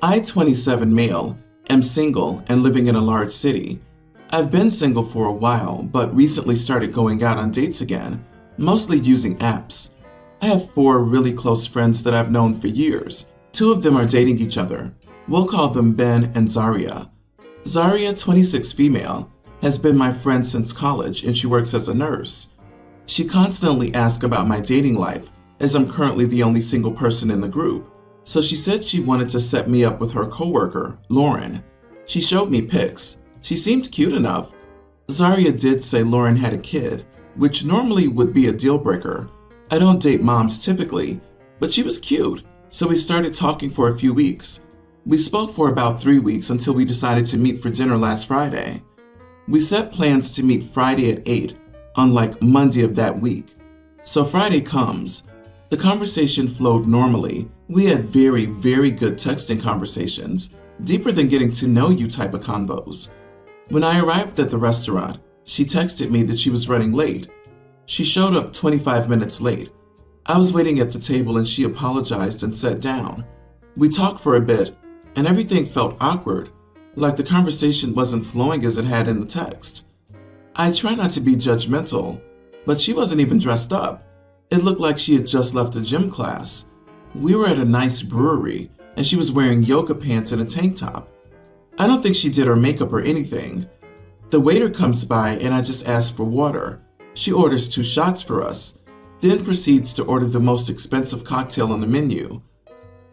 I, 27 male, am single and living in a large city. I've been single for a while, but recently started going out on dates again, mostly using apps. I have 4 really close friends that I've known for years. 2 of them are dating each other. We'll call them Ben and Zaria. Zaria, 26 female, has been my friend since college and she works as a nurse. She constantly asks about my dating life, as I'm currently the only single person in the group. So she said she wanted to set me up with her coworker, Lauren. She showed me pics. She seemed cute enough. Zaria did say Lauren had a kid, which normally would be a deal breaker. I don't date moms typically, but she was cute, so we started talking for a few weeks. We spoke for about 3 weeks until we decided to meet for dinner last Friday. We set plans to meet Friday at 8, on like Monday of that week. So Friday comes. The conversation flowed normally. We had very, very good texting conversations, deeper than getting to know you type of convos. When I arrived at the restaurant, she texted me that she was running late. She showed up 25 minutes late. I was waiting at the table and she apologized and sat down. We talked for a bit, and everything felt awkward, like the conversation wasn't flowing as it had in the text. I try not to be judgmental, but she wasn't even dressed up. It looked like she had just left a gym class. We were at a nice brewery, and she was wearing yoga pants and a tank top. I don't think she did her makeup or anything. The waiter comes by and I just ask for water. She orders 2 shots for us, then proceeds to order the most expensive cocktail on the menu.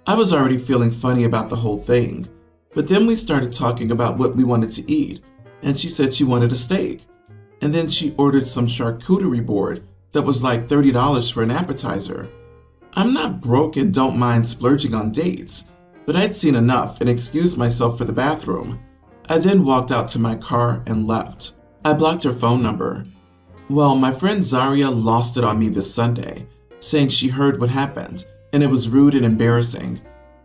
I was already feeling funny about the whole thing, but then we started talking about what we wanted to eat, and she said she wanted a steak. And then she ordered some charcuterie board that was like $30 for an appetizer. I'm not broke and don't mind splurging on dates, but I'd seen enough and excused myself for the bathroom. I then walked out to my car and left. I blocked her phone number. Well, my friend Zaria lost it on me this Sunday, saying she heard what happened, and it was rude and embarrassing.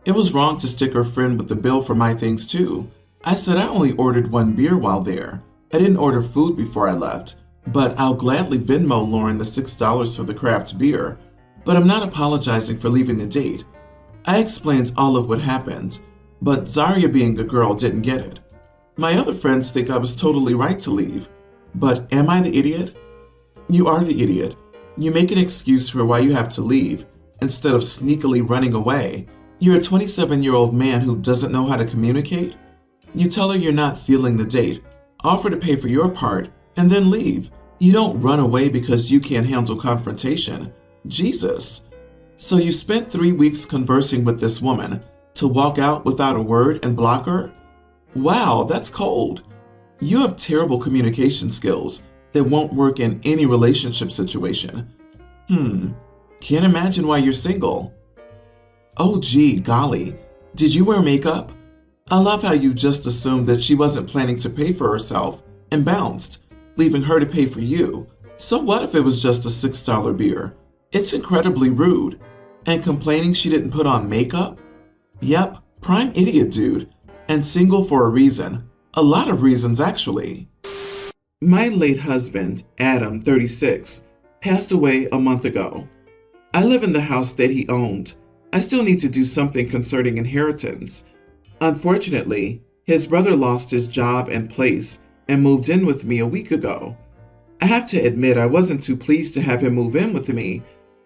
It was wrong to stick her friend with the bill for my things too. I said I only ordered 1 beer while there. I didn't order food before I left, but I'll gladly Venmo Lauren the $6 for the craft beer, but I'm not apologizing for leaving the date. I explained all of what happened, but Zaria being a girl didn't get it. My other friends think I was totally right to leave, but am I the idiot? You are the idiot. You make an excuse for why you have to leave, instead of sneakily running away. You're a 27-year-old man who doesn't know how to communicate. You tell her you're not feeling the date, offer to pay for your part, and then leave. You don't run away because you can't handle confrontation. Jesus. So you spent 3 weeks conversing with this woman to walk out without a word and block her? Wow, that's cold. You have terrible communication skills that won't work in any relationship situation. Can't imagine why you're single. Oh gee, golly, did you wear makeup? I love how you just assumed that she wasn't planning to pay for herself and bounced, leaving her to pay for you. So what if it was just a $6 beer? It's incredibly rude. And complaining she didn't put on makeup? Yep, prime idiot dude. And single for a reason. A lot of reasons actually. My late husband, Adam, 36, passed away a month ago. I live in the house that he owned. I still need to do something concerning inheritance. Unfortunately, his brother lost his job and place and moved in with me a week ago. I have to admit I wasn't too pleased to have him move in with me,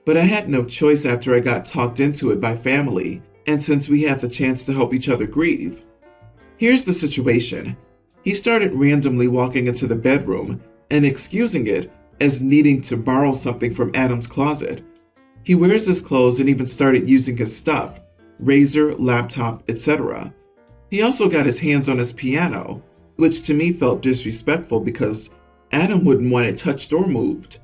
but I had no choice after I got talked into it by family, and since we had the chance to help each other grieve. Here's the situation. He started randomly walking into the bedroom and excusing it as needing to borrow something from Adam's closet. He wears his clothes and even started using his stuff, razor, laptop, etc. He also got his hands on his piano, which to me felt disrespectful because Adam wouldn't want it touched or moved.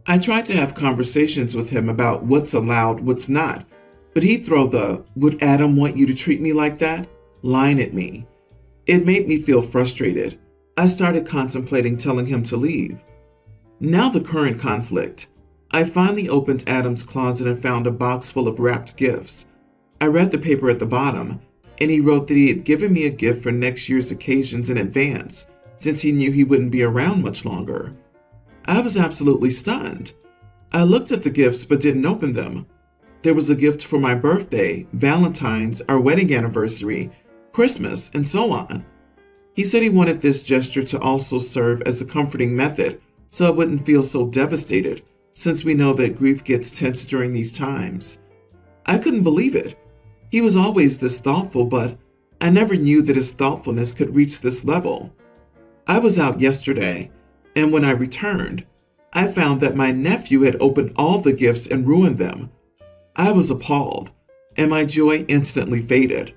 I tried to have conversations with him about what's allowed, what's not, but he'd throw the "would Adam want you to treat me like that?" line at me. It made me feel frustrated. I started contemplating telling him to leave. Now the current conflict. I finally opened Adam's closet and found a box full of wrapped gifts. I read the paper at the bottom, and he wrote that he had given me a gift for next year's occasions in advance, since he knew he wouldn't be around much longer. I was absolutely stunned. I looked at the gifts but didn't open them. There was a gift for my birthday, Valentine's, our wedding anniversary, Christmas, and so on. He said he wanted this gesture to also serve as a comforting method so I wouldn't feel so devastated, since we know that grief gets tense during these times. I couldn't believe it. He was always this thoughtful, but I never knew that his thoughtfulness could reach this level. I was out yesterday, and when I returned, I found that my nephew had opened all the gifts and ruined them. I was appalled, and my joy instantly faded.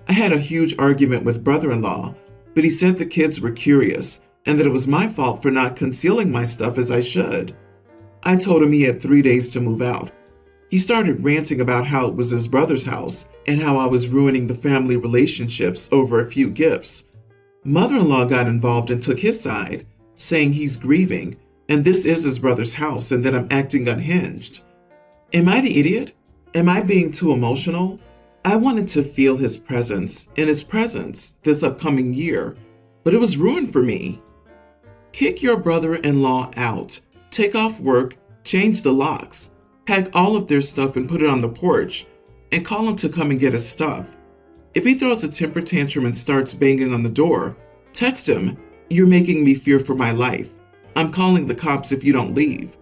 I had a huge argument with brother-in-law, but he said the kids were curious and that it was my fault for not concealing my stuff as I should. I told him he had 3 days to move out. He started ranting about how it was his brother's house and how I was ruining the family relationships over a few gifts. Mother-in-law got involved and took his side, saying he's grieving and this is his brother's house and that I'm acting unhinged. Am I the idiot? Am I being too emotional? I wanted to feel his presence this upcoming year, but it was ruined for me. Kick your brother-in-law out, take off work, change the locks, pack all of their stuff and put it on the porch, and call him to come and get his stuff. If he throws a temper tantrum and starts banging on the door, text him, "You're making me fear for my life. I'm calling the cops if you don't leave."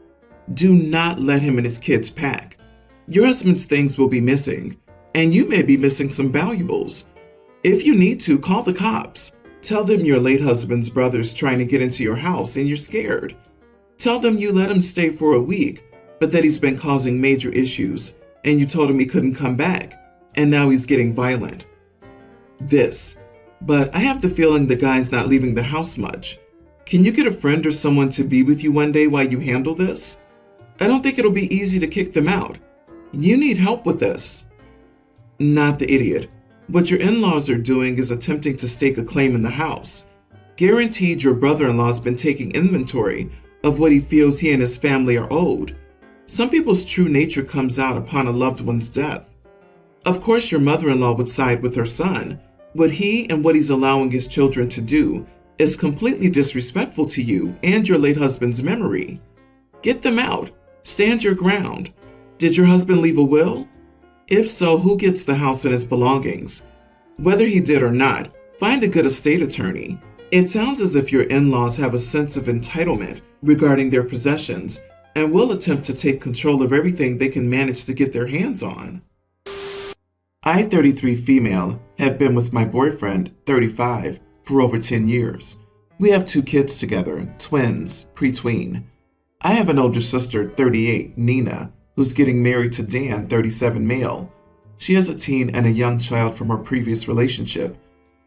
Do not let him and his kids pack. Your husband's things will be missing, and you may be missing some valuables. If you need to, call the cops. Tell them your late husband's brother's trying to get into your house and you're scared. Tell them you let him stay for a week, but that he's been causing major issues, and you told him he couldn't come back, and now he's getting violent. But I have the feeling the guy's not leaving the house much. Can you get a friend or someone to be with you one day while you handle this? I don't think it'll be easy to kick them out. You need help with this. Not the idiot. What your in-laws are doing is attempting to stake a claim in the house. Guaranteed your brother-in-law's been taking inventory of what he feels he and his family are owed. Some people's true nature comes out upon a loved one's death. Of course your mother-in-law would side with her son. What he and what he's allowing his children to do is completely disrespectful to you and your late husband's memory. Get them out. Stand your ground. Did your husband leave a will? If so, who gets the house and its belongings? Whether he did or not, find a good estate attorney. It sounds as if your in-laws have a sense of entitlement regarding their possessions and will attempt to take control of everything they can manage to get their hands on. I, 33 female, have been with my boyfriend, 35, for over 10 years. We have 2 kids together, twins, pre-tween. I have an older sister, 38, Nina, who's getting married to Dan, 37 male. She has a teen and a young child from her previous relationship.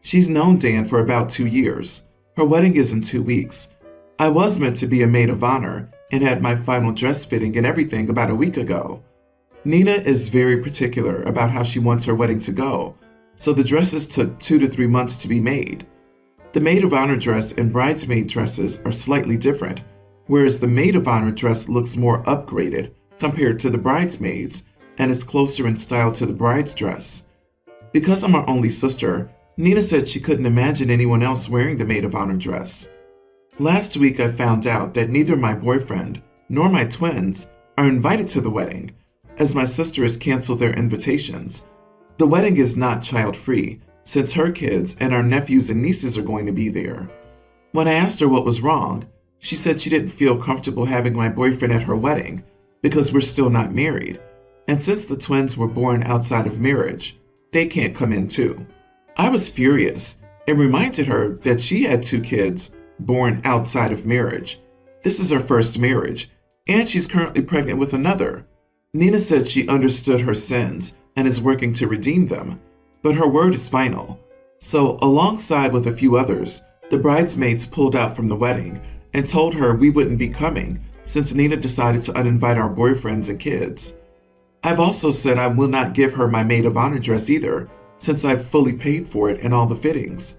She's known Dan for about 2 years. Her wedding is in 2 weeks. I was meant to be a maid of honor and had my final dress fitting and everything about a week ago. Nina is very particular about how she wants her wedding to go, so the dresses took 2 to 3 months to be made. The maid of honor dress and bridesmaid dresses are slightly different, whereas the maid of honor dress looks more upgraded compared to the bridesmaids and is closer in style to the bride's dress. Because I'm her only sister, Nina said she couldn't imagine anyone else wearing the maid of honor dress. Last week I found out that neither my boyfriend nor my twins are invited to the wedding, as my sister has canceled their invitations. The wedding is not child-free, since her kids and our nephews and nieces are going to be there. When I asked her what was wrong, she said she didn't feel comfortable having my boyfriend at her wedding because we're still not married, and since the twins were born outside of marriage, they can't come in too. I was furious and reminded her that she had 2 kids born outside of marriage. This is her first marriage, and she's currently pregnant with another. Nina said she understood her sins and is working to redeem them, but her word is final. So, alongside with a few others, the bridesmaids pulled out from the wedding and told her we wouldn't be coming since Nina decided to uninvite our boyfriends and kids. I've also said I will not give her my maid of honor dress either, since I've fully paid for it and all the fittings.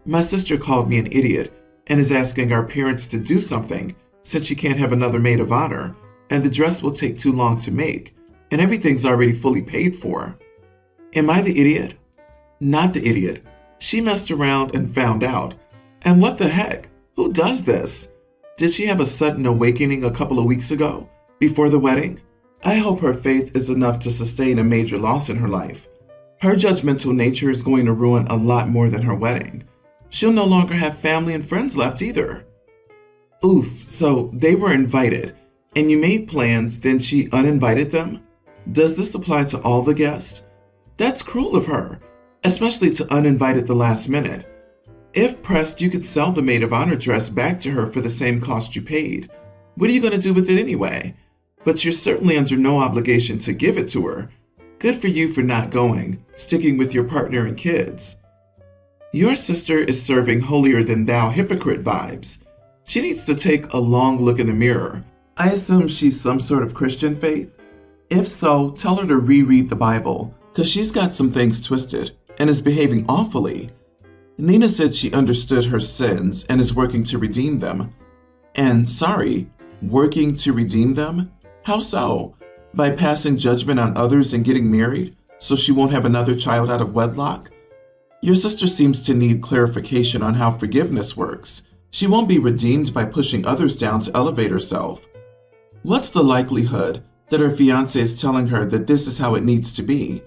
My sister called me an idiot and is asking our parents to do something since she can't have another maid of honor, and the dress will take too long to make, and everything's already fully paid for. Am I the idiot? Not the idiot. She messed around and found out. And what the heck? Who does this? Did she have a sudden awakening a couple of weeks ago, before the wedding? I hope her faith is enough to sustain a major loss in her life. Her judgmental nature is going to ruin a lot more than her wedding. She'll no longer have family and friends left either. Oof, so they were invited, and you made plans, then she uninvited them? Does this apply to all the guests? That's cruel of her, especially to uninvite at the last minute. If pressed, you could sell the maid of honor dress back to her for the same cost you paid. What are you going to do with it anyway? But you're certainly under no obligation to give it to her. Good for you for not going, sticking with your partner and kids. Your sister is serving holier-than-thou hypocrite vibes. She needs to take a long look in the mirror. I assume she's some sort of Christian faith? If so, tell her to reread the Bible, because she's got some things twisted and is behaving awfully. Nina said she understood her sins and is working to redeem them. And sorry, working to redeem them? How so? By passing judgment on others and getting married, so she won't have another child out of wedlock? Your sister seems to need clarification on how forgiveness works. She won't be redeemed by pushing others down to elevate herself. What's the likelihood that her fiancé is telling her that this is how it needs to be?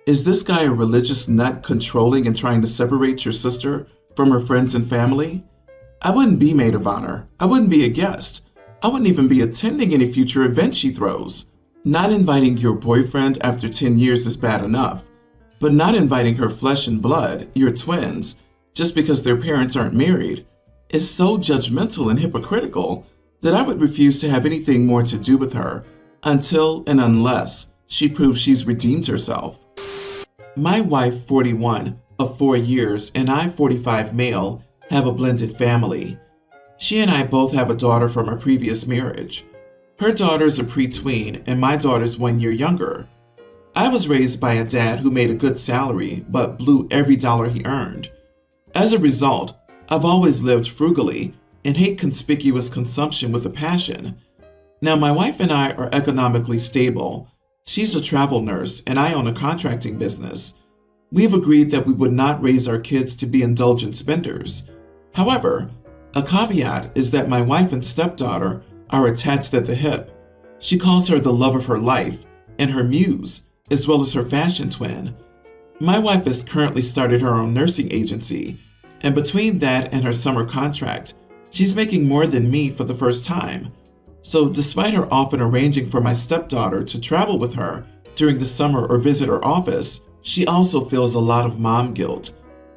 Is this guy a religious nut controlling and trying to separate your sister from her friends and family? I wouldn't be maid of honor. I wouldn't be a guest. I wouldn't even be attending any future event she throws. Not inviting your boyfriend after 10 years is bad enough, but not inviting her flesh and blood, your twins, just because their parents aren't married, is so judgmental and hypocritical that I would refuse to have anything more to do with her until and unless she proves she's redeemed herself. My wife, 41, of 4 years, and I, 45 male, have a blended family. She and I both have a daughter from our previous marriage. Her daughter's a pre-tween, and my daughter's 1 year younger. I was raised by a dad who made a good salary, but blew every dollar he earned. As a result, I've always lived frugally and hate conspicuous consumption with a passion. Now, my wife and I are economically stable. She's a travel nurse, and I own a contracting business. We've agreed that we would not raise our kids to be indulgent spenders. However, a caveat is that my wife and stepdaughter are attached at the hip. She calls her the love of her life and her muse, as well as her fashion twin. My wife has currently started her own nursing agency, and between that and her summer contract, she's making more than me for the first time. So despite her often arranging for my stepdaughter to travel with her during the summer or visit her office, she also feels a lot of mom guilt.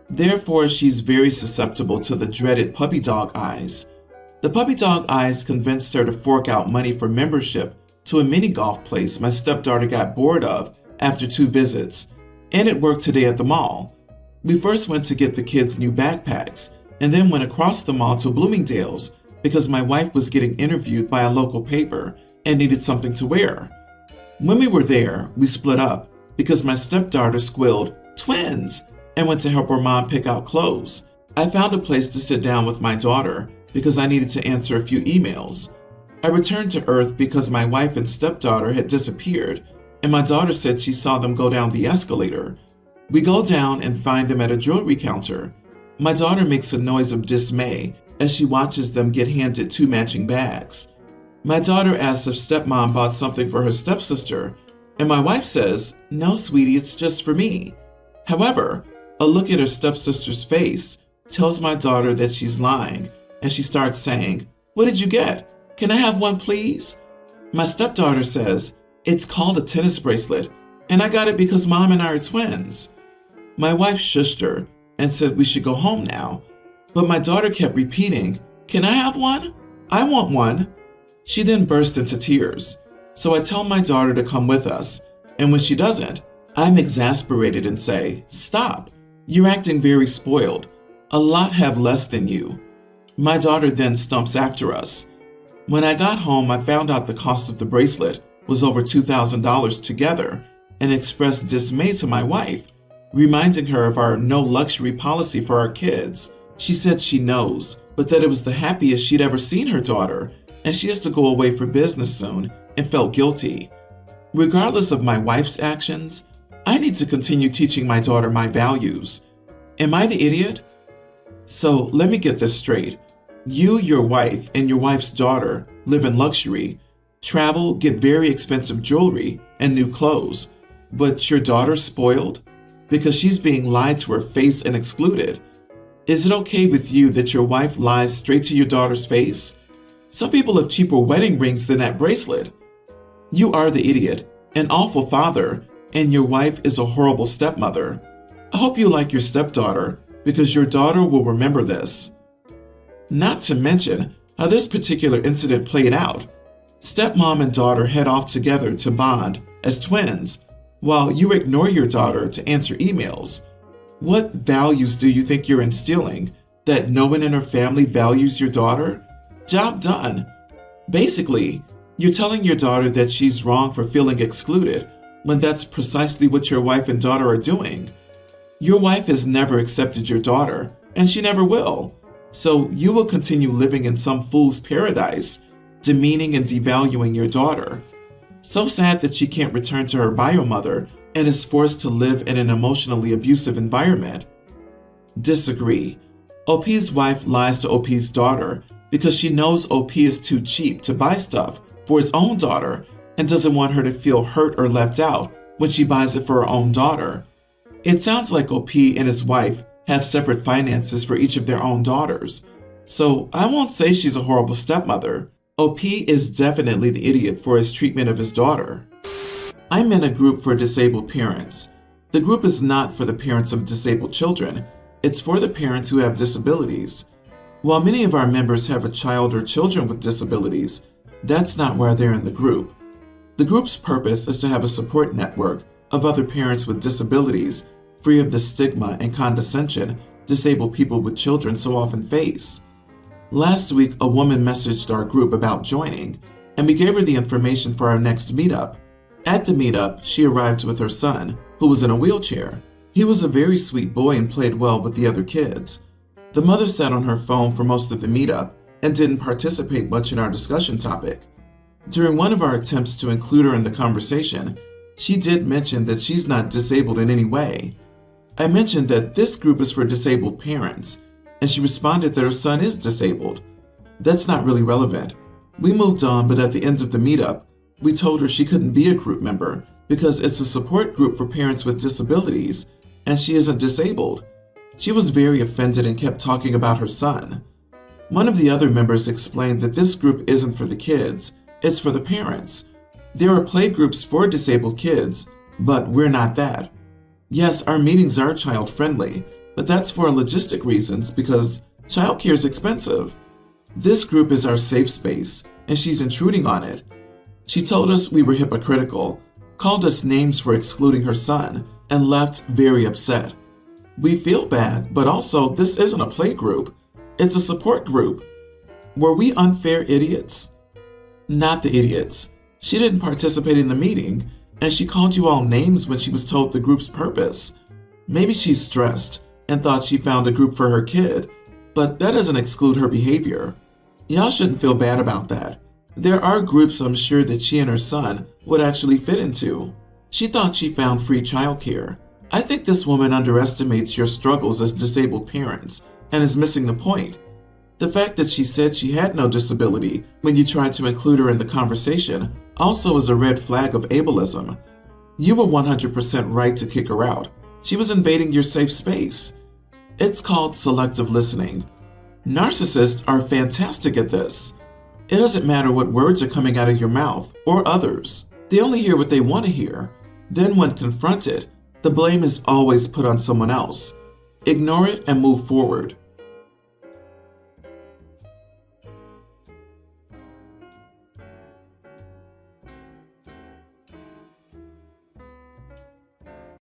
Therefore, she's very susceptible to the dreaded puppy dog eyes. The puppy dog eyes convinced her to fork out money for membership to a mini golf place my stepdaughter got bored of after 2 visits, and it worked today at the mall. We first went to get the kids new backpacks, and then went across the mall to Bloomingdale's because my wife was getting interviewed by a local paper and needed something to wear. When we were there, we split up because my stepdaughter squealed, "Twins!" and went to help her mom pick out clothes. I found a place to sit down with my daughter because I needed to answer a few emails. I returned to Earth because my wife and stepdaughter had disappeared, and my daughter said she saw them go down the escalator. We go down and find them at a jewelry counter. My daughter makes a noise of dismay as she watches them get handed 2 matching bags. My daughter asks if stepmom bought something for her stepsister, and my wife says, "No, sweetie, it's just for me." However, a look at her stepsister's face tells my daughter that she's lying, and she starts saying, "What did you get? Can I have one, please?" My stepdaughter says, "It's called a tennis bracelet, and I got it because mom and I are twins." My wife shushed her and said we should go home now, but my daughter kept repeating, "Can I have one? I want one." She then burst into tears, so I tell my daughter to come with us, and when she doesn't, I'm exasperated and say, "Stop, you're acting very spoiled. A lot have less than you." My daughter then stumps after us. When I got home, I found out the cost of the bracelet was over $2,000 together and expressed dismay to my wife, reminding her of our no luxury policy for our kids. She said she knows, but that it was the happiest she'd ever seen her daughter, and she has to go away for business soon, and felt guilty. Regardless of my wife's actions, I need to continue teaching my daughter my values. Am I the idiot? So let me get this straight. You, your wife, and your wife's daughter live in luxury, travel, get very expensive jewelry, and new clothes. But your daughter's spoiled? Because she's being lied to her face and excluded. Is it okay with you that your wife lies straight to your daughter's face? Some people have cheaper wedding rings than that bracelet. You are the idiot, an awful father, and your wife is a horrible stepmother. I hope you like your stepdaughter, because your daughter will remember this. Not to mention how this particular incident played out. Stepmom and daughter head off together to bond as twins, while you ignore your daughter to answer emails. What values do you think you're instilling? That no one in her family values your daughter? Job done. Basically, you're telling your daughter that she's wrong for feeling excluded, when that's precisely what your wife and daughter are doing. Your wife has never accepted your daughter, and she never will. So you will continue living in some fool's paradise, demeaning and devaluing your daughter. So sad that she can't return to her bio mother and is forced to live in an emotionally abusive environment. Disagree. OP's wife lies to OP's daughter because she knows OP is too cheap to buy stuff for his own daughter and doesn't want her to feel hurt or left out when she buys it for her own daughter. It sounds like OP and his wife have separate finances for each of their own daughters. So I won't say she's a horrible stepmother. OP is definitely the idiot for his treatment of his daughter. I'm in a group for disabled parents. The group is not for the parents of disabled children. It's for the parents who have disabilities. While many of our members have a child or children with disabilities, that's not why they're in the group. The group's purpose is to have a support network of other parents with disabilities, free of the stigma and condescension disabled people with children so often face. Last week, a woman messaged our group about joining, and we gave her the information for our next meetup. At the meetup, she arrived with her son, who was in a wheelchair. He was a very sweet boy and played well with the other kids. The mother sat on her phone for most of the meetup and didn't participate much in our discussion topic. During one of our attempts to include her in the conversation, she did mention that she's not disabled in any way. I mentioned that this group is for disabled parents, and she responded that her son is disabled. That's not really relevant. We moved on, but at the end of the meetup, we told her she couldn't be a group member because it's a support group for parents with disabilities, and she isn't disabled. She was very offended and kept talking about her son. One of the other members explained that this group isn't for the kids, it's for the parents. There are play groups for disabled kids, but we're not that. Yes, our meetings are child-friendly, but that's for logistic reasons because childcare is expensive. This group is our safe space, and she's intruding on it. She told us we were hypocritical, called us names for excluding her son, and left very upset. We feel bad, but also this isn't a play group. It's a support group. Were we unfair idiots? Not the idiots. She didn't participate in the meeting, and she called you all names when she was told the group's purpose. Maybe she's stressed and thought she found a group for her kid, but that doesn't exclude her behavior. Y'all shouldn't feel bad about that. There are groups I'm sure that she and her son would actually fit into. She thought she found free childcare. I think this woman underestimates your struggles as disabled parents and is missing the point. The fact that she said she had no disability when you tried to include her in the conversation also is a red flag of ableism. You were 100% right to kick her out. She was invading your safe space. It's called selective listening. Narcissists are fantastic at this. It doesn't matter what words are coming out of your mouth or others. They only hear what they want to hear. Then when confronted, the blame is always put on someone else. Ignore it and move forward.